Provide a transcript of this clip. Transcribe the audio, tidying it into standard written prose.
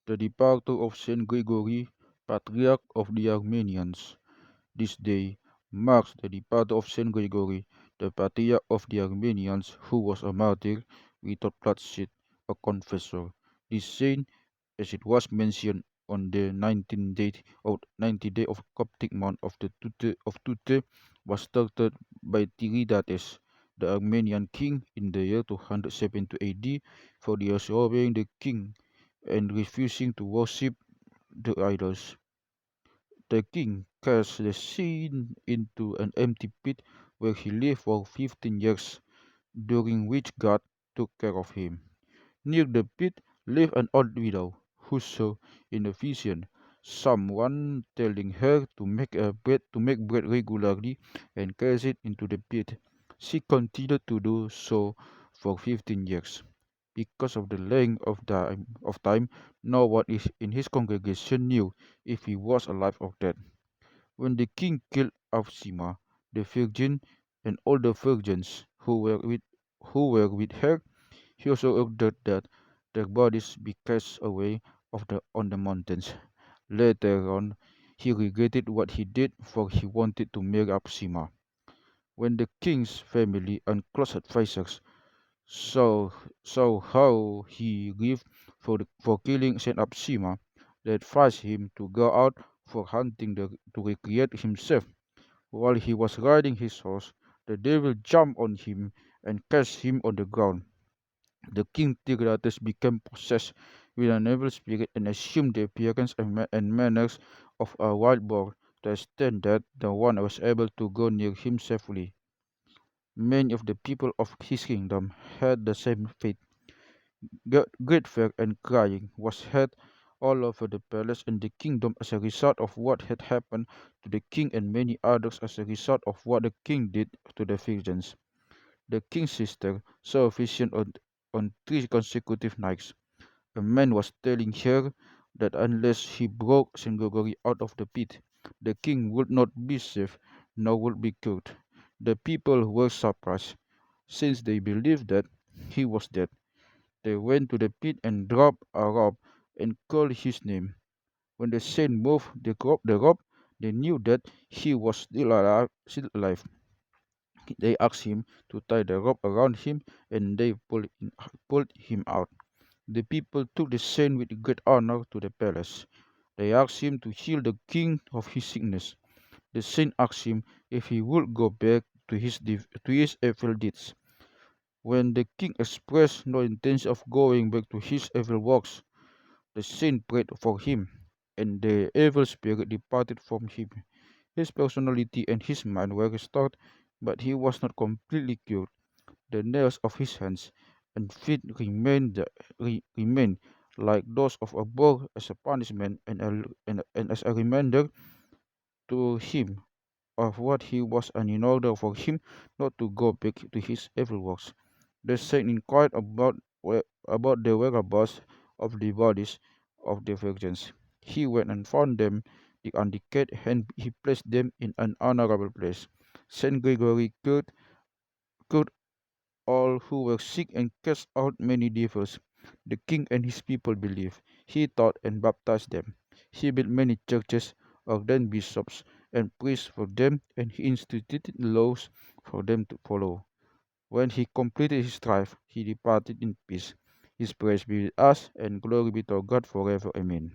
The departure of Saint Gregory, Patriarch of the Armenians. This day marks the departure of Saint Gregory, the Patriarch of the Armenians, who was a martyr without bloodshed, a confessor. This saint, as it was mentioned on the 19th day of Coptic month of the Tute, was started by Tiridates, the Armenian king, in the year 272 AD for disobeying the king and refusing to worship the idols. The king cast the saint into an empty pit where he lived for 15 years, during which God took care of him. Near the pit lived an old widow, who saw in a vision someone telling her to make bread regularly and cast it into the pit. She continued to do so for 15 years. Because of the length of time, no one in his congregation knew if he was alive or dead. When the king killed Afsima, the virgin, and all the virgins who were with her, he also ordered that their bodies be cast away on the mountains. Later on, he regretted what he did, for he wanted to marry Apsima. When the king's family and close advisors saw how he grieved for killing Saint Apsima, they advised him to go out for hunting to recreate himself. While he was riding his horse, the devil jumped on him and cast him on the ground. The king Tiridates became possessed with an evil spirit and assumed the appearance and manners of a wild boar, to the extent that no one was able to go near him safely. Many of the people of his kingdom had the same fate. Great fear and crying was heard all over the palace and the kingdom as a result of what had happened to the king and many others as a result of what the king did to the virgins. The king's sister saw a vision on 3 consecutive nights. A man was telling her that unless he broke Saint Gregory out of the pit, the king would not be safe nor would be cured. The people were surprised, since they believed that he was dead. They went to the pit and dropped a rope and called his name. When the saint moved the rope, they knew that he was still alive. They asked him to tie the rope around him, and they pulled him out. The people took the saint with great honor to the palace. They asked him to heal the king of his sickness. The saint asked him if he would go back to his evil deeds. When the king expressed no intention of going back to his evil works, the saint prayed for him, and the evil spirit departed from him. His personality and his mind were restored, but he was not completely cured. The nails of his hands and feet remained like those of a boar, as a punishment and as a reminder to him of what he was, and in order for him not to go back to his evil works. The saint inquired about the whereabouts of the bodies of the virgins. He went and found them undecayed, and he placed them in an honorable place. Saint Gregory cured all who were sick and cast out many devils. The king and his people believed. He taught and baptized them. He built many churches, ordained bishops and priests for them, and he instituted laws for them to follow. When he completed his life, he departed in peace. His praise be with us, and glory be to God forever. Amen.